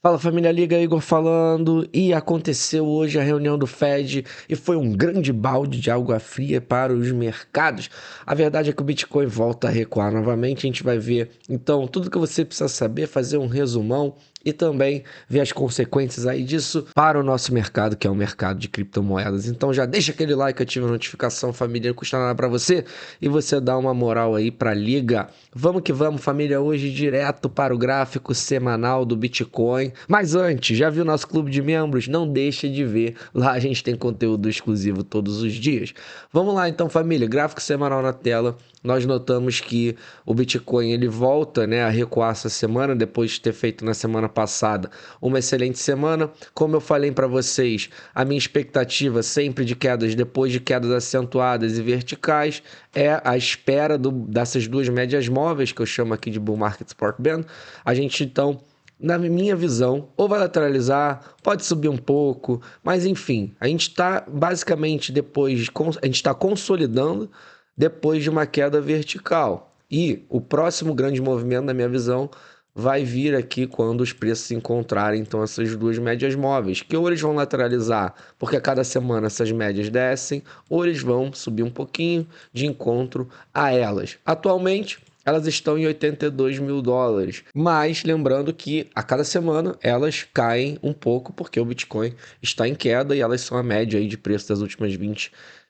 Fala família, Liga Igor falando, e aconteceu hoje a reunião do Fed e foi um grande balde de água fria para os mercados. A verdade é que o Bitcoin volta a recuar novamente, a gente vai ver então tudo que você precisa saber, fazer um resumão e também ver as consequências aí disso para o nosso mercado, que é o mercado de criptomoedas. Então já deixa aquele like, ativa a notificação, família, não custa nada para você e você dá uma moral aí para a Liga. Vamos que vamos, família, hoje direto para o gráfico semanal do Bitcoin. Mas antes, já viu nosso clube de membros? Não deixa de ver, lá a gente tem conteúdo exclusivo todos os dias. Vamos lá então, família, gráfico semanal na tela. Nós notamos que o Bitcoin ele volta, né, a recuar essa semana, depois de ter feito na semana passada uma excelente semana. Como eu falei para vocês, a minha expectativa sempre de quedas, depois de quedas acentuadas e verticais, é a espera dessas duas médias móveis, que eu chamo aqui de Bull Market Support Band. A gente então, na minha visão, ou vai lateralizar, pode subir um pouco, mas enfim, a gente está basicamente a gente está consolidando depois de uma queda vertical. E o próximo grande movimento, na minha visão, vai vir aqui quando os preços se encontrarem, então, essas duas médias móveis, que ou eles vão lateralizar, porque a cada semana essas médias descem, ou eles vão subir um pouquinho de encontro a elas. Atualmente, elas estão em 82 mil dólares, mas lembrando que a cada semana elas caem um pouco, porque o Bitcoin está em queda e elas são a média aí de preço das últimas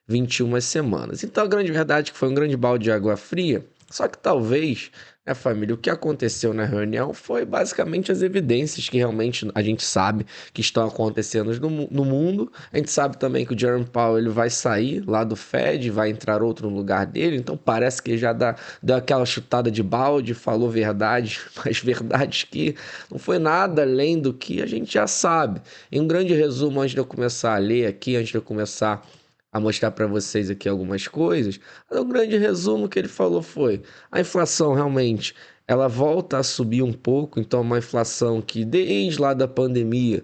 21 semanas. Então a grande verdade é que foi um grande balde de água fria, só que talvez, né, família, o que aconteceu na reunião foi basicamente as evidências que realmente a gente sabe que estão acontecendo no mundo. A gente sabe também que o Jerome Powell ele vai sair lá do Fed, vai entrar outro no lugar dele, então parece que já deu aquela chutada de balde, falou verdade, mas verdades que não foi nada além do que a gente já sabe. Em um grande resumo, antes de eu começar a ler aqui, antes de eu começar a mostrar para vocês aqui algumas coisas. Mas o grande resumo que ele falou foi: a inflação realmente ela volta a subir um pouco, então uma inflação que desde lá da pandemia,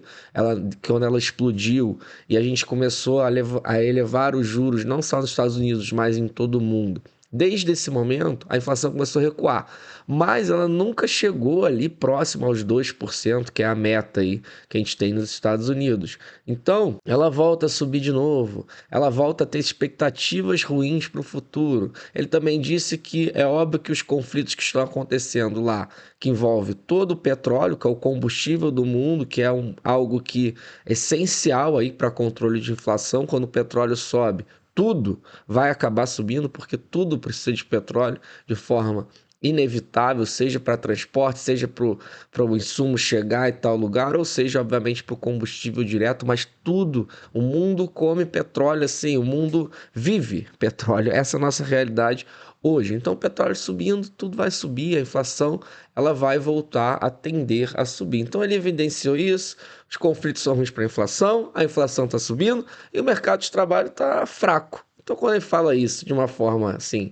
quando ela explodiu e a gente começou a elevar os juros não só nos Estados Unidos, mas em todo o mundo. Desde esse momento, a inflação começou a recuar, mas ela nunca chegou ali próximo aos 2%, que é a meta aí que a gente tem nos Estados Unidos. Então, ela volta a subir de novo, ela volta a ter expectativas ruins para o futuro. Ele também disse que é óbvio que os conflitos que estão acontecendo lá, que envolve todo o petróleo, que é o combustível do mundo, que é algo que é essencial aí para controle de inflação. Quando o petróleo sobe, tudo vai acabar subindo, porque tudo precisa de petróleo de forma inevitável, seja para transporte, seja para o insumo chegar em tal lugar, ou seja, obviamente, para o combustível direto, mas tudo, o mundo come petróleo, assim, o mundo vive petróleo, essa é a nossa realidade hoje. Então, o petróleo subindo, tudo vai subir, a inflação ela vai voltar a tender a subir. Então, ele evidenciou isso, os conflitos são ruins para a inflação está subindo e o mercado de trabalho está fraco. Então, quando ele fala isso de uma forma assim,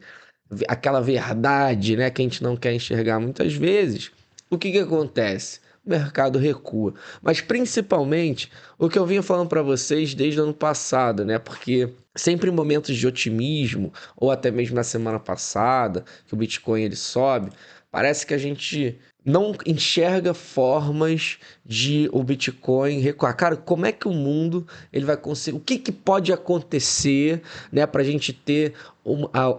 aquela verdade, né, que a gente não quer enxergar muitas vezes, o que acontece? O mercado recua. Mas principalmente o que eu vinha falando para vocês desde o ano passado, né? Porque sempre em momentos de otimismo, ou até mesmo na semana passada, que o Bitcoin ele sobe, parece que a gente não enxerga formas de o Bitcoin recuar. Cara, como é que o mundo ele vai conseguir? O que pode acontecer, né, para a gente ter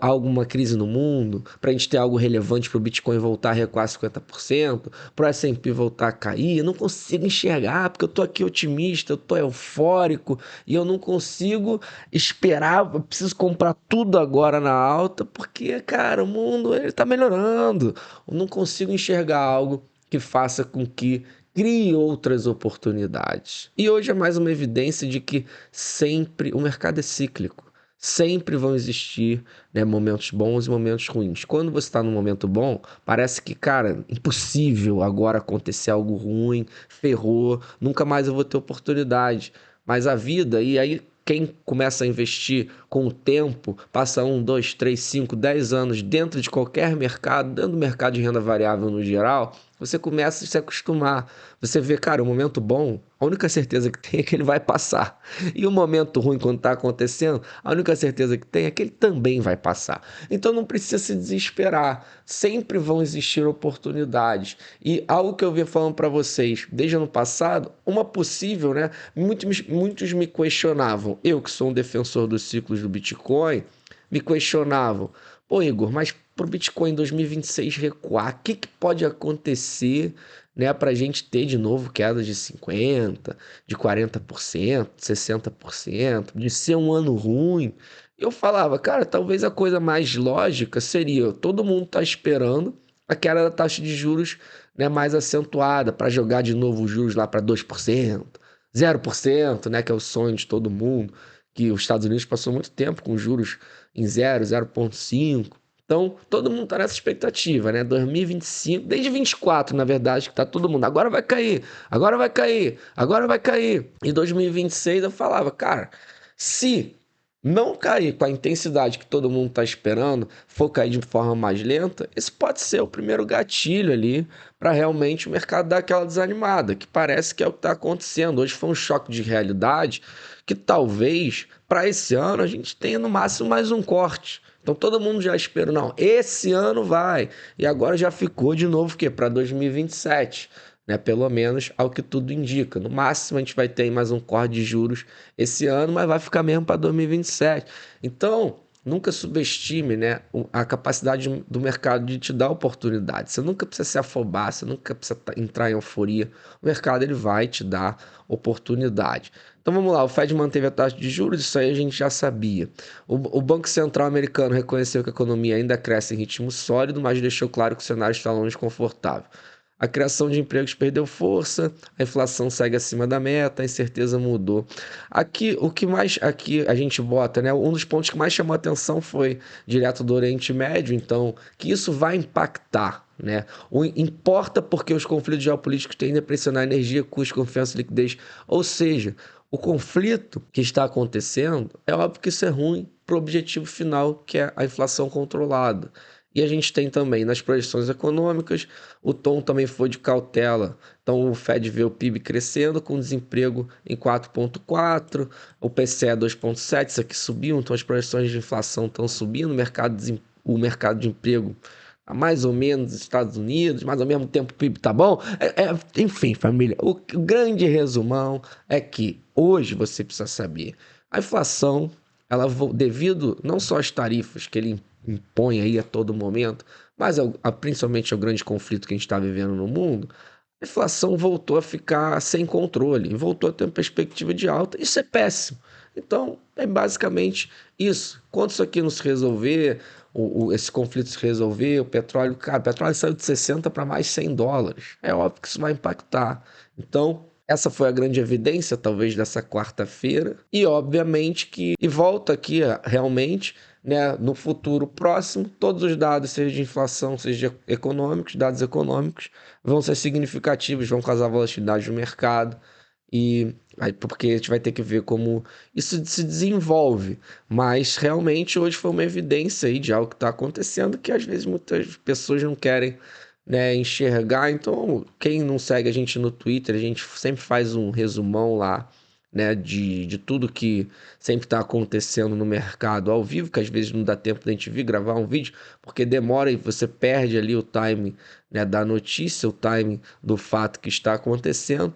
alguma crise no mundo, para a gente ter algo relevante para o Bitcoin voltar a recuar 50%, para o S&P voltar a cair? Eu não consigo enxergar, porque eu tô aqui otimista, eu tô eufórico e eu não consigo esperar, eu preciso comprar tudo agora na alta, porque, cara, o mundo ele tá melhorando. Eu não consigo enxergar algo que faça com que crie outras oportunidades. E hoje é mais uma evidência de que sempre o mercado é cíclico. Sempre vão existir, né, momentos bons e momentos ruins. Quando você está num momento bom, parece que, cara, impossível agora acontecer algo ruim, ferrou, nunca mais eu vou ter oportunidade. Mas a vida, e aí quem começa a investir com o tempo, passa 1, 2, 3, 5, 10 anos dentro de qualquer mercado, dentro do mercado de renda variável no geral, você começa a se acostumar. Você vê, cara, o momento bom, a única certeza que tem é que ele vai passar. E o momento ruim, quando está acontecendo, a única certeza que tem é que ele também vai passar. Então não precisa se desesperar. Sempre vão existir oportunidades. E algo que eu venho falando para vocês desde ano passado, uma possível, né? Muitos me questionavam. Eu, que sou um defensor dos ciclos do Bitcoin, me questionavam. Pô, Igor, mas para o Bitcoin em 2026 recuar, o que pode acontecer, né, para a gente ter de novo quedas de 50%, de 40%, 60%, de ser um ano ruim? Eu falava, cara, talvez a coisa mais lógica seria todo mundo tá esperando a queda da taxa de juros, né, mais acentuada para jogar de novo os juros lá para 2%, 0%, né, que é o sonho de todo mundo, que os Estados Unidos passou muito tempo com juros em 0,5. Então, todo mundo está nessa expectativa, né? 2025, desde 24, na verdade, que tá todo mundo. Agora vai cair, agora vai cair, agora vai cair. Em 2026 eu falava, cara, se não cair com a intensidade que todo mundo está esperando, for cair de forma mais lenta, esse pode ser o primeiro gatilho ali para realmente o mercado dar aquela desanimada, que parece que é o que está acontecendo. Hoje foi um choque de realidade que talvez para esse ano a gente tenha no máximo mais um corte. Então todo mundo já espera, não, esse ano vai. E agora já ficou de novo o quê? Para 2027, né? Pelo menos ao que tudo indica. No máximo a gente vai ter mais um corte de juros esse ano, mas vai ficar mesmo para 2027. Então, nunca subestime, né, a capacidade do mercado de te dar oportunidade. Você nunca precisa se afobar, você nunca precisa entrar em euforia. O mercado ele vai te dar oportunidade. Então vamos lá, o Fed manteve a taxa de juros, isso aí a gente já sabia. O Banco Central americano reconheceu que a economia ainda cresce em ritmo sólido, mas deixou claro que o cenário está longe de confortável. A criação de empregos perdeu força, a inflação segue acima da meta, a incerteza mudou. Aqui, o que mais aqui a gente bota, né? Um dos pontos que mais chamou a atenção foi direto do Oriente Médio, então, que isso vai impactar, né? Importa porque os conflitos geopolíticos tendem a pressionar a energia, custo, confiança e liquidez. Ou seja, o conflito que está acontecendo, é óbvio que isso é ruim para o objetivo final, que é a inflação controlada. E a gente tem também nas projeções econômicas, o tom também foi de cautela. Então o Fed vê o PIB crescendo com desemprego em 4,4, o PCE 2,7, isso aqui subiu, então as projeções de inflação estão subindo, o mercado de emprego tá mais ou menos nos Estados Unidos, mas ao mesmo tempo o PIB tá bom. Enfim, família, o grande resumão é que hoje você precisa saber, a inflação, ela devido não só às tarifas que ele impõe aí a todo momento, mas principalmente ao grande conflito que a gente está vivendo no mundo, a inflação voltou a ficar sem controle, voltou a ter uma perspectiva de alta. Isso é péssimo. Então, é basicamente isso. Quando isso aqui não se resolver, esse conflito se resolver, o petróleo, cara, o petróleo saiu de 60 para mais US$ 100. É óbvio que isso vai impactar. Então, essa foi a grande evidência, talvez, dessa quarta-feira. E, obviamente, e volta aqui realmente, né, no futuro próximo, todos os dados, seja de inflação, seja econômicos, dados econômicos, vão ser significativos, vão causar volatilidade no mercado. E aí, porque a gente vai ter que ver como isso se desenvolve. Mas realmente hoje foi uma evidência aí de algo que está acontecendo que às vezes muitas pessoas não querem, né, enxergar. Então, quem não segue a gente no Twitter, a gente sempre faz um resumão lá, né, de tudo que sempre está acontecendo no mercado ao vivo, que às vezes não dá tempo da gente vir gravar um vídeo, porque demora e você perde ali o time, né, da notícia, o time do fato que está acontecendo.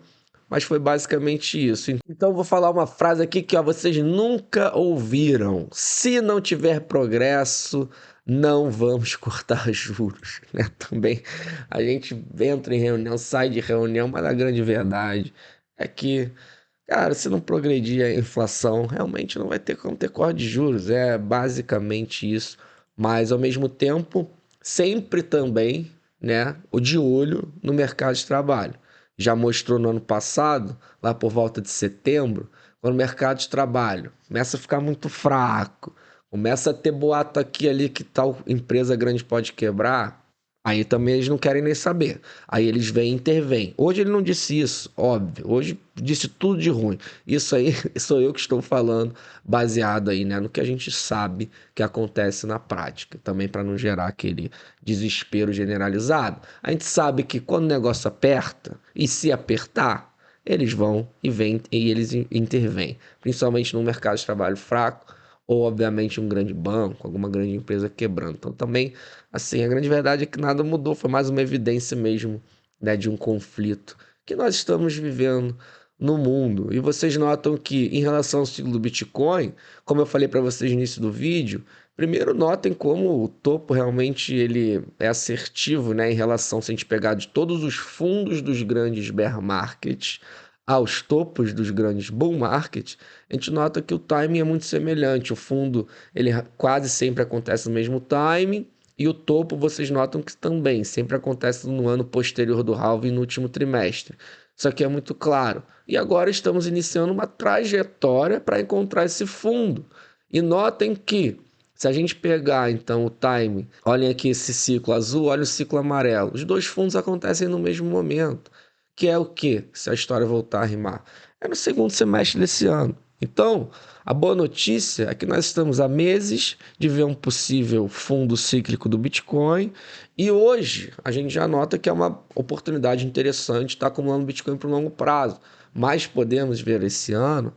Mas foi basicamente isso. Então eu vou falar uma frase aqui que ó, vocês nunca ouviram. Se não tiver progresso, não vamos cortar juros, né? Também a gente entra em reunião, sai de reunião, mas a grande verdade é que, cara, se não progredir a inflação, realmente não vai ter como ter corte de juros. É basicamente isso. Mas ao mesmo tempo, sempre também, né, o de olho no mercado de trabalho. Já mostrou no ano passado, lá por volta de setembro, quando o mercado de trabalho começa a ficar muito fraco, começa a ter boato aqui e ali que tal empresa grande pode quebrar, Aí também eles não querem nem saber. Aí eles vêm e intervêm. Hoje ele não disse isso, óbvio. Hoje disse tudo de ruim. Isso aí sou eu que estou falando, baseado aí, né, no que a gente sabe que acontece na prática. Também para não gerar aquele desespero generalizado. A gente sabe que quando o negócio aperta, e se apertar, eles vão e vêm e eles intervêm. Principalmente no mercado de trabalho fraco, ou obviamente um grande banco, alguma grande empresa quebrando. Então também, assim, a grande verdade é que nada mudou, foi mais uma evidência mesmo, né, de um conflito que nós estamos vivendo no mundo. E vocês notam que em relação ao ciclo do Bitcoin, como eu falei para vocês no início do vídeo, primeiro notem como o topo realmente ele é assertivo, né, em relação, se a gente pegar de todos os fundos dos grandes bear markets aos topos dos grandes bull markets, a gente nota que o timing é muito semelhante. O fundo ele quase sempre acontece no mesmo timing e o topo vocês notam que também sempre acontece no ano posterior do halving no último trimestre. Isso aqui é muito claro. E agora estamos iniciando uma trajetória para encontrar esse fundo. E notem que se a gente pegar então o time, olhem aqui esse ciclo azul, olha o ciclo amarelo. Os dois fundos acontecem no mesmo momento. Que é o que, se a história voltar a rimar? É no segundo semestre desse ano. Então, a boa notícia é que nós estamos há meses de ver um possível fundo cíclico do Bitcoin e hoje a gente já nota que é uma oportunidade interessante estar acumulando Bitcoin para o longo prazo. Mas podemos ver esse ano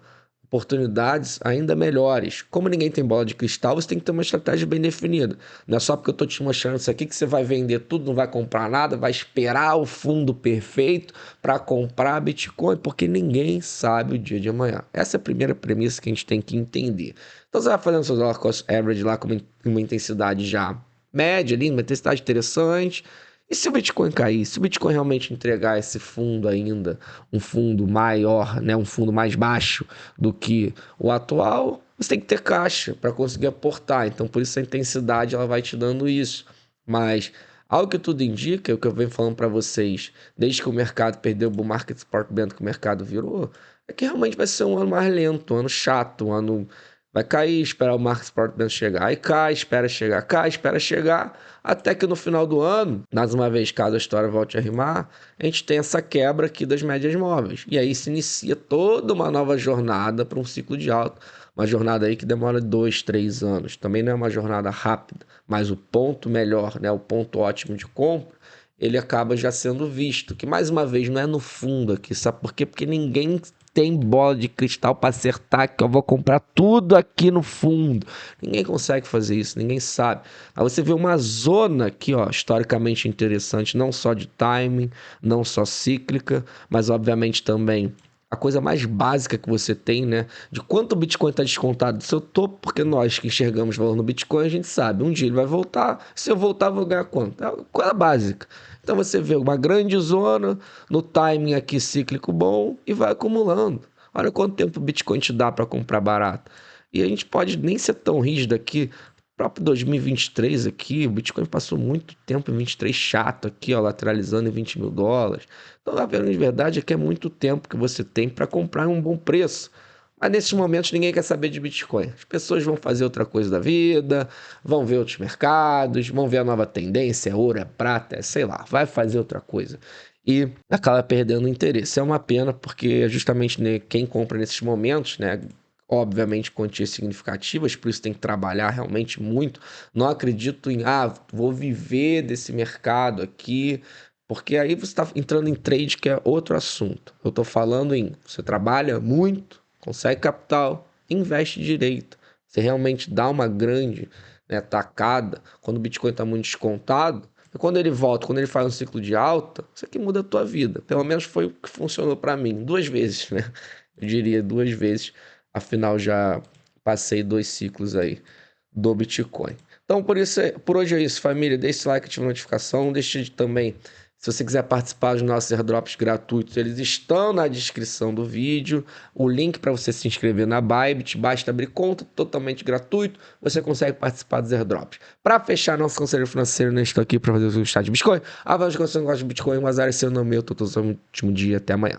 oportunidades ainda melhores. Como ninguém tem bola de cristal, você tem que ter uma estratégia bem definida. Não é só porque eu estou te mostrando isso aqui que você vai vender tudo, não vai comprar nada, vai esperar o fundo perfeito para comprar Bitcoin, porque ninguém sabe o dia de amanhã. Essa é a primeira premissa que a gente tem que entender. Então você vai fazendo seu dollar cost average lá com uma intensidade já média, ali, uma intensidade interessante. E se o Bitcoin cair, se o Bitcoin realmente entregar esse fundo ainda, um fundo maior, né, um fundo mais baixo do que o atual, você tem que ter caixa para conseguir aportar. Então, por isso a intensidade ela vai te dando isso. Mas, ao que tudo indica, o que eu venho falando para vocês, desde que o mercado perdeu o bull market support band que o mercado virou, é que realmente vai ser um ano mais lento, um ano chato, um ano vai cair, esperar o market support band chegar, aí cai, espera chegar, até que no final do ano, mais uma vez, caso a história volte a rimar, a gente tem essa quebra aqui das médias móveis. E aí se inicia toda uma nova jornada para um ciclo de alta. Uma jornada aí que demora 2, 3 anos. Também não é uma jornada rápida, mas o ponto melhor, né, o ponto ótimo de compra, ele acaba já sendo visto. Que mais uma vez não é no fundo aqui, sabe por quê? Porque ninguém tem bola de cristal para acertar que eu vou comprar tudo aqui no fundo. Ninguém consegue fazer isso, ninguém sabe. Aí você vê uma zona aqui, ó, historicamente interessante, não só de timing, não só cíclica, mas obviamente também a coisa mais básica que você tem, né? De quanto o Bitcoin está descontado do seu topo, porque nós que enxergamos valor no Bitcoin, a gente sabe, um dia ele vai voltar, se eu voltar, eu vou ganhar quanto? É uma coisa básica. Então você vê uma grande zona, no timing aqui cíclico bom, e vai acumulando. Olha quanto tempo o Bitcoin te dá para comprar barato. E a gente pode nem ser tão rígido aqui, próprio 2023 aqui, o Bitcoin passou muito tempo em 23 chato aqui, ó, lateralizando em 20 mil dólares. Então, a verdade é que é muito tempo que você tem para comprar em um bom preço. Mas nesses momentos ninguém quer saber de Bitcoin. As pessoas vão fazer outra coisa da vida, vão ver outros mercados, vão ver a nova tendência, é ouro, é prata, é sei lá, vai fazer outra coisa. E acaba perdendo o interesse. É uma pena porque é justamente, né, quem compra nesses momentos, né, obviamente quantias significativas, por isso tem que trabalhar realmente muito. Não acredito em, vou viver desse mercado aqui, porque aí você está entrando em trade, que é outro assunto. Eu estou falando em, você trabalha muito, consegue capital, investe direito. Você realmente dá uma grande, né, tacada quando o Bitcoin está muito descontado. E quando ele volta, quando ele faz um ciclo de alta, isso aqui muda a tua vida. Pelo menos foi o que funcionou para mim. 2 vezes, né? Eu diria 2 vezes. Afinal, já passei 2 ciclos aí do Bitcoin. Então, por hoje é isso, família. Deixe o like, ative a notificação. Deixe também, se você quiser participar dos nossos airdrops gratuitos, eles estão na descrição do vídeo. O link para você se inscrever na Bybit, basta abrir conta, totalmente gratuito. Você consegue participar dos airdrops. Para fechar nosso conselho financeiro, eu estou aqui para fazer o chá de Bitcoin. Avalie que você não gosta de Bitcoin, mas é seu nome meu. Todo último dia. Até amanhã.